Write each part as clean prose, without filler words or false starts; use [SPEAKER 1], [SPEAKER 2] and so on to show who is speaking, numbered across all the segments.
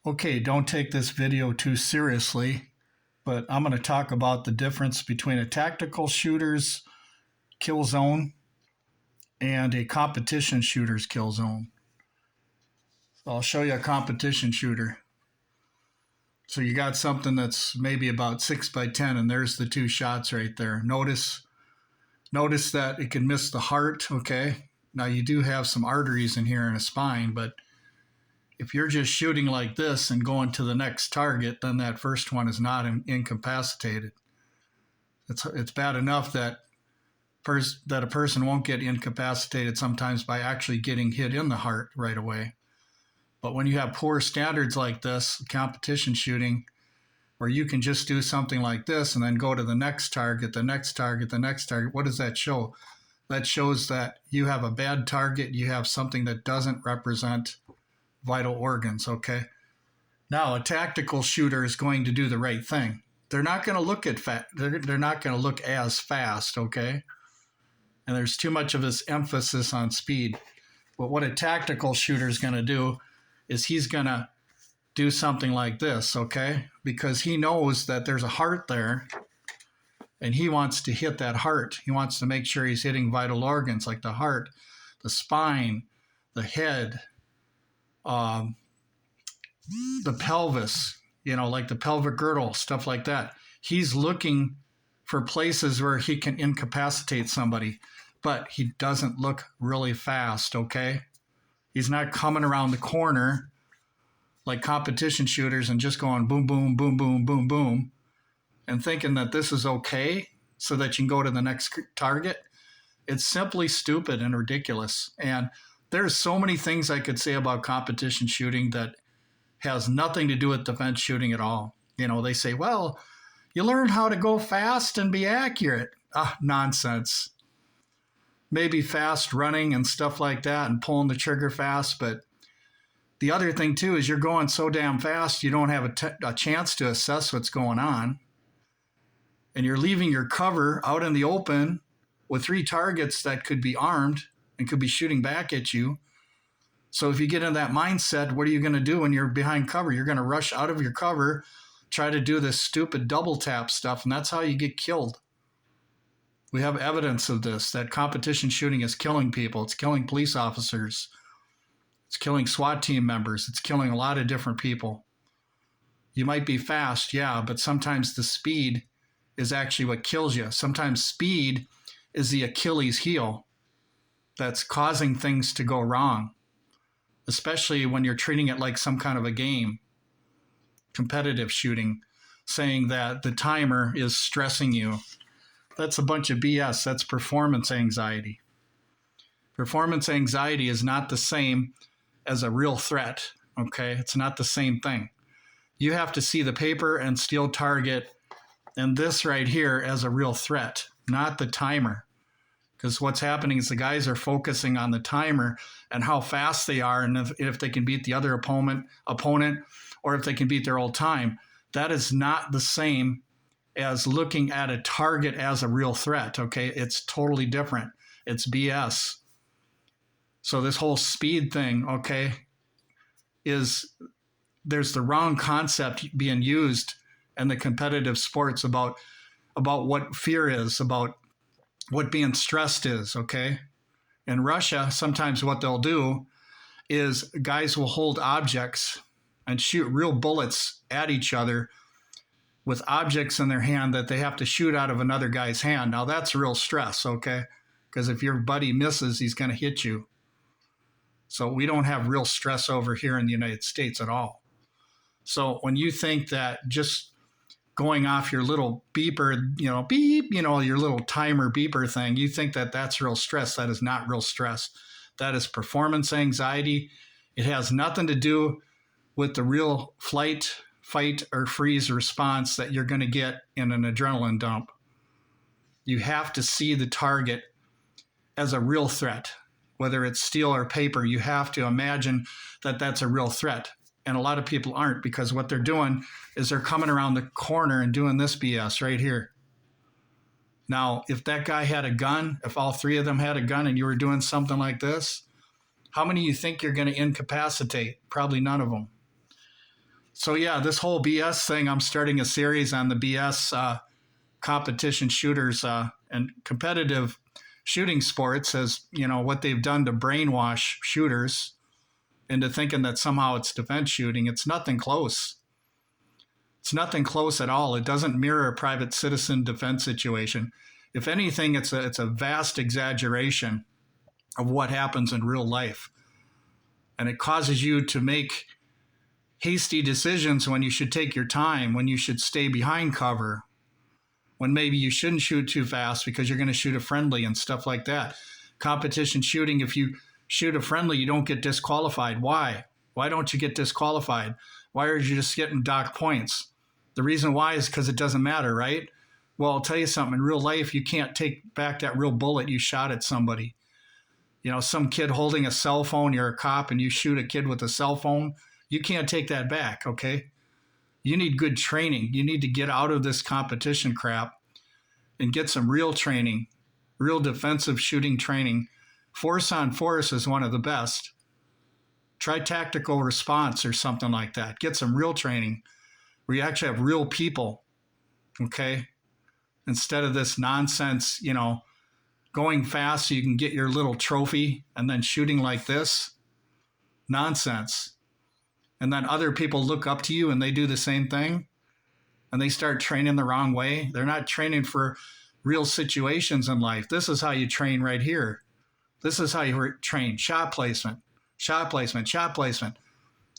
[SPEAKER 1] Okay, don't take this video too seriously, but I'm going to talk about the difference between a tactical shooter's kill zone and a competition shooter's kill zone. So I'll show you a competition shooter. So you got something that's maybe about 6x10, and there's the two shots right there. Notice that it can miss the heart, okay? Now you do have some arteries in here and a spine, but if you're just shooting like this and going to the next target, then that first one is not incapacitated. It's bad enough that a person won't get incapacitated sometimes by actually getting hit in the heart right away. But when you have poor standards like this, competition shooting, where you can just do something like this and then go to the next target, the next target, the next target, what does that show? That shows that you have a bad target. You have something that doesn't represent vital organs, okay? Now, a tactical shooter is going to do the right thing. They're not going to look they're not going to look as fast, okay? And there's too much of this emphasis on speed. But what a tactical shooter is going to do is he's going to do something like this, okay? Because he knows that there's a heart there, and he wants to hit that heart. He wants to make sure he's hitting vital organs like the heart, the spine, the head, the pelvis, like the pelvic girdle, stuff like that. He's looking for places where he can incapacitate somebody, but he doesn't look really fast, okay? He's not coming around the corner like competition shooters and just going boom, boom, boom, boom, boom, boom, and thinking that this is okay so that you can go to the next target. It's simply stupid and ridiculous. And there's so many things I could say about competition shooting that has nothing to do with defense shooting at all. They say, well, you learn how to go fast and be accurate. Nonsense. Maybe fast running and stuff like that and pulling the trigger fast, but the other thing, too, is you're going so damn fast, you don't have a chance to assess what's going on. And you're leaving your cover out in the open with 3 targets that could be armed and could be shooting back at you. So if you get in that mindset, what are you going to do when you're behind cover? You're going to rush out of your cover, try to do this stupid double tap stuff, and that's how you get killed. We have evidence of this, that competition shooting is killing people. It's killing police officers. It's killing SWAT team members. It's killing a lot of different people. You might be fast, yeah, but sometimes the speed is actually what kills you. Sometimes speed is the Achilles heel that's causing things to go wrong, especially when you're treating it like some kind of a game. Competitive shooting, saying that the timer is stressing you. That's a bunch of BS. That's performance anxiety. Performance anxiety is not the same as a real threat, okay? It's not the same thing. You have to see the paper and steel target and this right here as a real threat, not the timer. Because what's happening is the guys are focusing on the timer and how fast they are, and if they can beat the other opponent, or if they can beat their old time. That is not the same as looking at a target as a real threat, okay? It's totally different. It's BS. So this whole speed thing, okay, there's the wrong concept being used in the competitive sports about what fear is, about what being stressed is, okay? In Russia, sometimes what they'll do is guys will hold objects and shoot real bullets at each other with objects in their hand that they have to shoot out of another guy's hand. Now that's real stress, okay? Because if your buddy misses, he's going to hit you. So we don't have real stress over here in the United States at all. So when you think that just going off your little beeper, beep, your little timer beeper thing, you think that that's real stress. That is not real stress. That is performance anxiety. It has nothing to do with the real flight, fight, or freeze response that you're going to get in an adrenaline dump. You have to see the target as a real threat. Whether it's steel or paper, you have to imagine that that's a real threat. And a lot of people aren't, because what they're doing is they're coming around the corner and doing this BS right here. Now, if that guy had a gun, if all 3 of them had a gun and you were doing something like this, how many you think you're going to incapacitate? Probably none of them. So yeah, this whole BS thing, I'm starting a series on the BS competition shooters and competitive shooting sports, as you know what they've done to brainwash shooters into thinking that somehow it's defense shooting. It's nothing close. It's nothing close at all. It doesn't mirror a private citizen defense situation. If anything, it's a vast exaggeration of what happens in real life. And it causes you to make hasty decisions when you should take your time, when you should stay behind cover, when maybe you shouldn't shoot too fast because you're going to shoot a friendly and stuff like that. Competition shooting, if you shoot a friendly, you don't get disqualified. Why? Why don't you get disqualified? Why are you just getting docked points? The reason why is because it doesn't matter, right? Well, I'll tell you something. In real life, you can't take back that real bullet you shot at somebody. You know, some kid holding a cell phone, you're a cop and you shoot a kid with a cell phone, you can't take that back, okay? You need good training. You need to get out of this competition crap and get some real training, real defensive shooting training. Force on force is one of the best. Try tactical response or something like that. Get some real training where you actually have real people, okay? Instead of this nonsense, you know, going fast so you can get your little trophy and then shooting like this. Nonsense. And then other people look up to you and they do the same thing and they start training the wrong way. They're not training for real situations in life. This is how you train right here. This is how you train. Shot placement, shot placement, shot placement.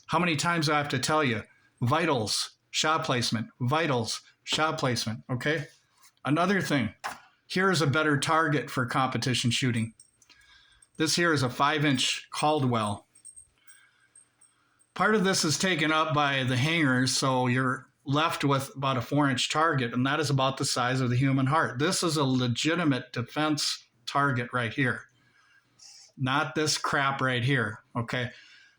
[SPEAKER 1] How many times do I have to tell you? Vitals, shot placement, vitals, shot placement, okay? Another thing, here is a better target for competition shooting. This here is a 5-inch Caldwell. Part of this is taken up by the hangers, so you're left with about a 4-inch target, and that is about the size of the human heart. This is a legitimate defense target right here, not this crap right here, okay?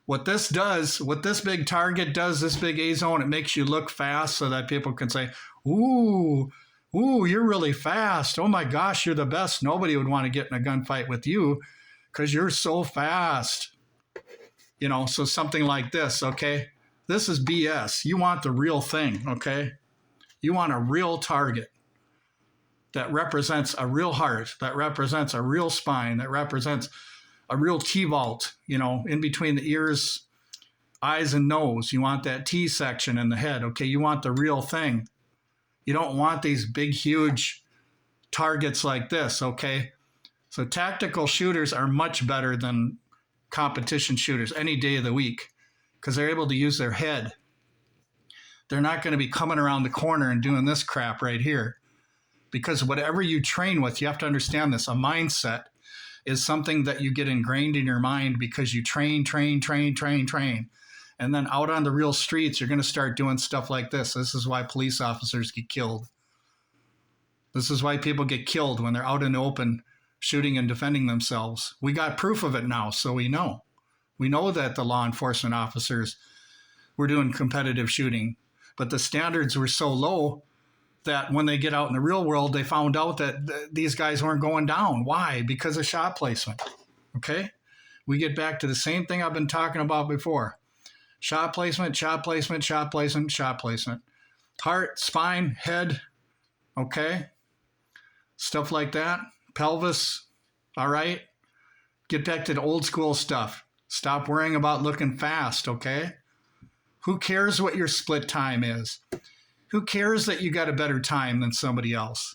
[SPEAKER 1] What this does, what this big target does, this big A-zone, it makes you look fast so that people can say, ooh, you're really fast. Oh my gosh, you're the best. Nobody would want to get in a gunfight with you because you're so fast. You know, so something like this, okay? This is BS. You want the real thing, okay? You want a real target that represents a real heart, that represents a real spine, that represents a real T-vault, you know, in between the ears, eyes, and nose. You want that T section in the head, okay? You want the real thing. You don't want these big, huge targets like this, okay? So tactical shooters are much better than competition shooters any day of the week because they're able to use their head. They're not going to be coming around the corner and doing this crap right here because whatever you train with, you have to understand this. A mindset is something that you get ingrained in your mind because you train. And then out on the real streets, you're going to start doing stuff like this. This is why police officers get killed. This is why people get killed when they're out in the open shooting and defending themselves. We got proof of it now, so we know. We know that the law enforcement officers were doing competitive shooting, but the standards were so low that when they get out in the real world, they found out that these guys weren't going down. Why? Because of shot placement, okay? We get back to the same thing I've been talking about before. Shot placement, shot placement, shot placement, shot placement. Heart, spine, head, okay? Stuff like that. Pelvis, all right? Get back to the old school stuff. Stop worrying about looking fast, okay? Who cares what your split time is? Who cares that you got a better time than somebody else?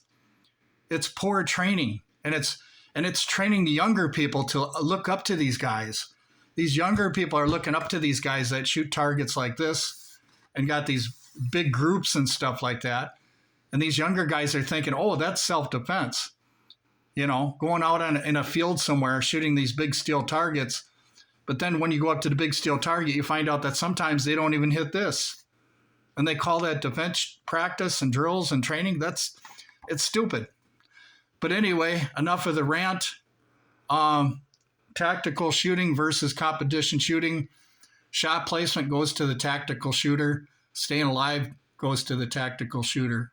[SPEAKER 1] It's poor training, and it's training the younger people to look up to these guys. These younger people are looking up to these guys that shoot targets like this and got these big groups and stuff like that. And these younger guys are thinking, oh, that's self-defense. You know, going out in a field somewhere, shooting these big steel targets. But then when you go up to the big steel target, you find out that sometimes they don't even hit this. And they call that defense practice and drills and training. It's stupid. But anyway, enough of the rant. Tactical shooting versus competition shooting. Shot placement goes to the tactical shooter. Staying alive goes to the tactical shooter.